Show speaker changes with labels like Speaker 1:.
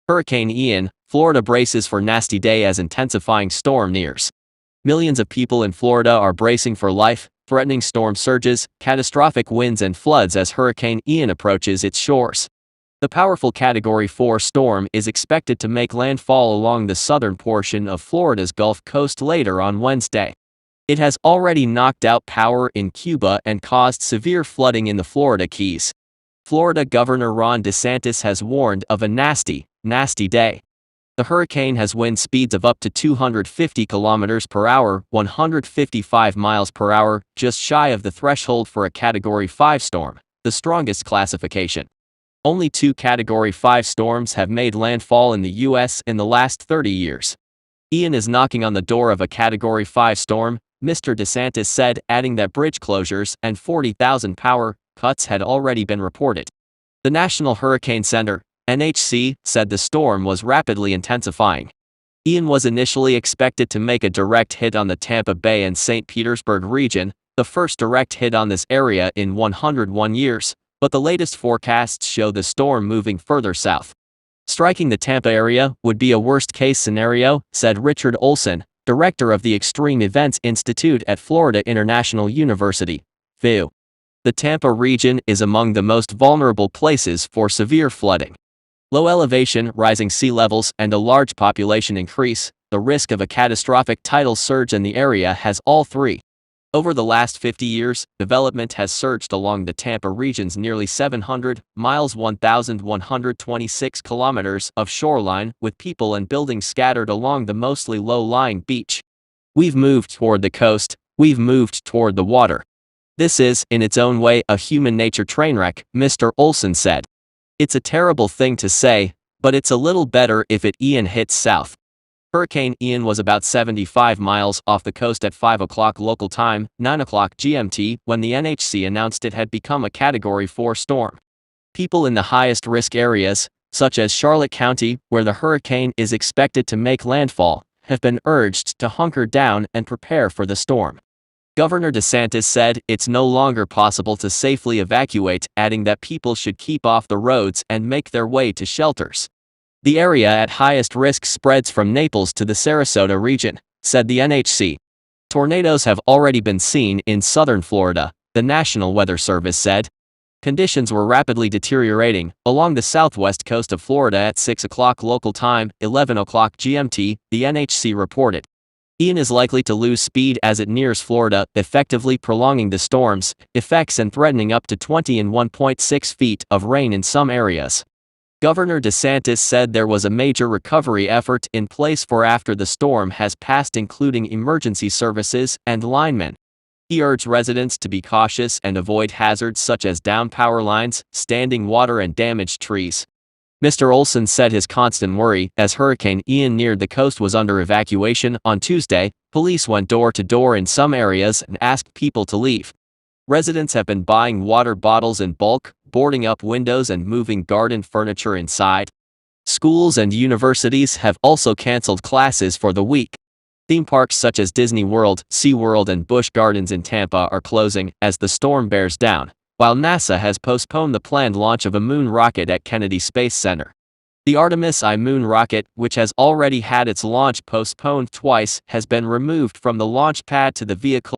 Speaker 1: Hurricane Ian, Florida braces for nasty day as intensifying storm nears. Millions of people in Florida are bracing for life-threatening storm surges, catastrophic winds and floods as Hurricane Ian approaches its shores. The powerful Category 4 storm is expected to make landfall along the southern portion of Florida's Gulf Coast later on Wednesday. It has already knocked out power in Cuba and caused severe flooding in the Florida Keys. Florida Governor Ron DeSantis has warned of a nasty day. The hurricane has wind speeds of up to 250 kilometers per hour, 155 miles per hour, just shy of the threshold for a Category 5 storm, the strongest classification. Only 2 Category 5 storms have made landfall in the U.S. in the last 30 years. Ian is knocking on the door of a Category 5 storm, Mr. DeSantis said, adding that bridge closures and 40,000 power cuts had already been reported. The National Hurricane Center, NHC, said the storm was rapidly intensifying. Ian was initially expected to make a direct hit on the Tampa Bay and St. Petersburg region, the first direct hit on this area in 101 years, but the latest forecasts show the storm moving further south. Striking the Tampa area would be a worst-case scenario, said Richard Olson, director of the Extreme Events Institute at Florida International University, FIU. The Tampa region is among the most vulnerable places for severe flooding. Low elevation, rising sea levels, and a large population increase, the risk of a catastrophic tidal surge in the area has all three. Over the last 50 years, development has surged along the Tampa region's nearly 700 miles 1,126 kilometers of shoreline, with people and buildings scattered along the mostly low-lying beach. We've moved toward the coast, we've moved toward the water. This is, in its own way, a human nature train wreck, Mr. Olson said. It's a terrible thing to say, but it's a little better if Ian hits south. Hurricane Ian was about 75 miles off the coast at 5 o'clock local time, 9 o'clock GMT, when the NHC announced it had become a Category 4 storm. People in the highest risk areas, such as Charlotte County, where the hurricane is expected to make landfall, have been urged to hunker down and prepare for the storm. Governor DeSantis said it's no longer possible to safely evacuate, adding that people should keep off the roads and make their way to shelters. The area at highest risk spreads from Naples to the Sarasota region, said the NHC. Tornadoes have already been seen in southern Florida, the National Weather Service said. Conditions were rapidly deteriorating along the southwest coast of Florida at 6 o'clock local time, 11 o'clock GMT, the NHC reported. Ian is likely to lose speed as it nears Florida, effectively prolonging the storm's effects and threatening up to 20 and 1.6 feet of rain in some areas. Governor DeSantis said there was a major recovery effort in place for after the storm has passed, including emergency services and linemen. He urged residents to be cautious and avoid hazards such as downed power lines, standing water and damaged trees. Mr. Olson said his constant worry as Hurricane Ian neared the coast was under evacuation. On Tuesday, police went door to door in some areas and asked people to leave. Residents have been buying water bottles in bulk, boarding up windows and moving garden furniture inside. Schools and universities have also canceled classes for the week. Theme parks such as Disney World, SeaWorld and Busch Gardens in Tampa are closing as the storm bears down, while NASA has postponed the planned launch of a moon rocket at Kennedy Space Center. The Artemis I moon rocket, which has already had its launch postponed twice, has been removed from the launch pad to the vehicle